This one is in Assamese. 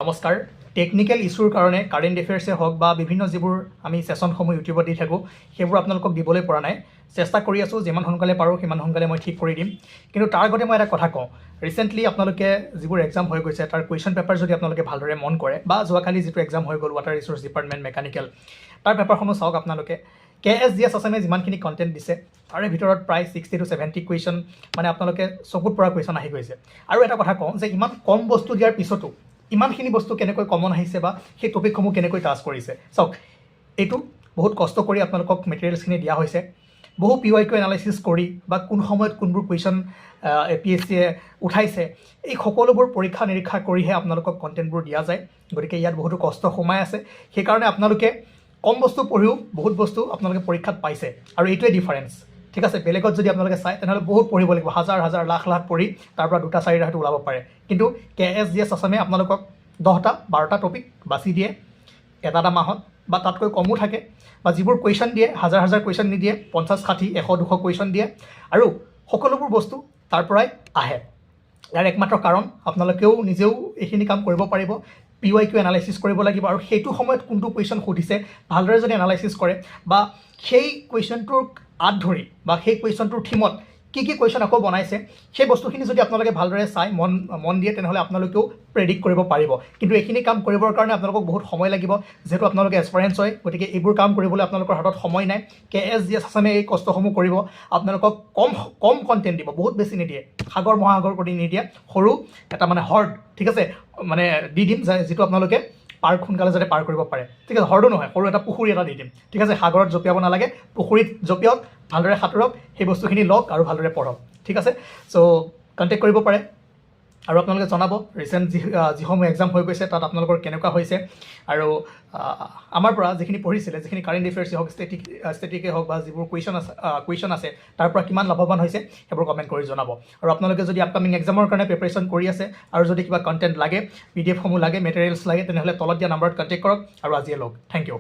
নমস্কাৰ। টেকনিকেল ইছ্যুৰ কাৰণে কাৰেণ্ট এফেয়াৰ্ছে হওক বা বিভিন্ন যিবোৰ আমি ছেশ্যনসমূহ ইউটিউবত দি থাকোঁ সেইবোৰ আপোনালোকক দিবলৈ পৰা নাই। চেষ্টা কৰি আছোঁ, যিমান সোনকালে পাৰোঁ সিমান সোনকালে মই ঠিক কৰি দিম। কিন্তু তাৰ আগতে মই এটা কথা কওঁ, ৰিচেণ্টলি আপোনালোকে যিবোৰ এক্সাম হৈ গৈছে তাৰ কুৱেশ্যন পেপাৰ যদি আপোনালোকে ভালদৰে মন কৰে বা যোৱাকালি যিটো এক্সাম হৈ গ'ল ৱাটাৰ ৰিচোৰ্চ ডিপাৰ্টমেণ্ট মেকানিকেল, তাৰ পেপাৰসমূহ চাওক আপোনালোকে। KSGS আছামে যিমানখিনি কণ্টেণ্ট দিছে তাৰে ভিতৰত প্ৰায় 60 to 70 কুৱেশ্যন মানে আপোনালোকে চকুত পৰা কুৱেশ্যন আহি গৈছে। আৰু এটা কথা কওঁ যে ইমান কম বস্তু দিয়াৰ পিছতো ইমানখিনি বস্তু কেনেকৈ কমন আহিছে বা সেই টপিকসমূহ কেনেকৈ টাচ কৰিছে চাওক। এইটো বহুত কষ্ট কৰি আপোনালোকক মেটেৰিয়েলছখিনি দিয়া হৈছে, বহু PYQ এনালাইচিছ কৰি বা কোন সময়ত কোনবোৰ কুৱেশ্যন APSCয়ে উঠাইছে, এই সকলোবোৰ পৰীক্ষা নিৰীক্ষা কৰিহে আপোনালোকক কণ্টেণ্টবোৰ দিয়া যায়। গতিকে ইয়াত বহুতো কষ্ট সোমাই আছে। সেইকাৰণে আপোনালোকে কম বস্তু পঢ়িও বহুত বস্তু আপোনালোকে পৰীক্ষাত পাইছে, আৰু এইটোৱে ডিফাৰেঞ্চ। ঠিক আছে, বেলেগত যদি আপোনালোকে চায় তেনেহ'লে বহুত পঢ়িব লাগিব, হাজাৰ হাজাৰ লাখ লাখ পঢ়ি তাৰ পৰা 2-4টা হয়তো ওলাব পাৰে। কিন্তু KSGS আছামে আপোনালোকক 10-12টা টপিক বাছি দিয়ে এটা মাহত, বা তাতকৈ কমো থাকে, বা যিবোৰ কুৱেশ্যন দিয়ে হাজাৰ হাজাৰ কুৱেশ্যন নিদিয়ে, 50-60, 100-200 কুৱেশ্যন দিয়ে, আৰু সকলোবোৰ বস্তু তাৰ পৰাই আহে। ইয়াৰ একমাত্ৰ কাৰণ আপোনালোকেও নিজেও এইখিনি কাম কৰিব পাৰিব, PYQ এনালাইচিছ কৰিব লাগিব, আৰু সেইটো সময়ত কোনটো কুৱেশ্যন সুধিছে ভালদৰে যদি এনালাইচিছ কৰে, বা সেই কুৱেশ্যনটোৰ আঁত ধৰি বা সেই কুৱেশ্যনটোৰ থিমত কি কুৱেশ্যন আকৌ বনাইছে, সেই বস্তুখিনি যদি আপোনালোকে ভালদৰে চাই মন দিয়ে তেনেহ'লে আপোনালোকেও প্ৰেডিক্ট কৰিব পাৰিব। কিন্তু এইখিনি কাম কৰিবৰ কাৰণে আপোনালোকক বহুত সময় লাগিব, যিহেতু আপোনালোকে এক্সপেৰিয়েঞ্চ হয়। গতিকে এইবোৰ কাম কৰিবলৈ আপোনালোকৰ হাতত সময় নাই। KSGS আছামে এই কষ্টসমূহ কৰিব, আপোনালোকক কম কণ্টেণ্ট দিব, বহুত বেছি নিদিয়ে, সাগৰ মহাসাগৰ কৰি নিদিয়ে, সৰু এটা মানে হৰ্ড, ঠিক আছে, মানে দি দিম যিটো আপোনালোকে সোনকালে যাতে পাৰ কৰিব পাৰে। ঠিক আছে, হৰ্ডো নহয়, সৰু এটা পুখুৰী এটা দি দিম। ঠিক আছে, সাগৰত জঁপিয়াব নালাগে, পুখুৰীত জঁপিয়াওক, ভালদৰে সাঁতোৰক, সেই বস্তুখিনি লওক আৰু ভালদৰে পঢ়ক। ঠিক আছে, চ' কণ্টেক্ট কৰিব পাৰে। আৰু আপোনালোকে জনাব ৰিচেণ্ট যিসমূহ এক্সাম হৈ গৈছে তাত আপোনালোকৰ কেনেকুৱা হৈছে, আৰু আমাৰ পৰা যিখিনি পঢ়িছিলে, যিখিনি কাৰেণ্ট এফেয়াৰ্ছে হওক, ষ্টেটিকে হওক, বা যিবোৰ কুৱেশ্যন আছে তাৰ পৰা কিমান লাভৱান হৈছে সেইবোৰ কমেণ্ট কৰি জনাব। আৰু আপোনালোকে যদি আপকামিং এক্সামৰ কাৰণে প্ৰিপেৰেশ্যন কৰি আছে আৰু যদি কিবা কণ্টেণ্ট লাগে, PDF সমূহ লাগে, মেটেৰিয়েলছ লাগে, তেনেহ'লে তলত দিয়া নাম্বাৰত কণ্টেক্ট কৰক। আৰু আজিয়ে লওক। Thank U.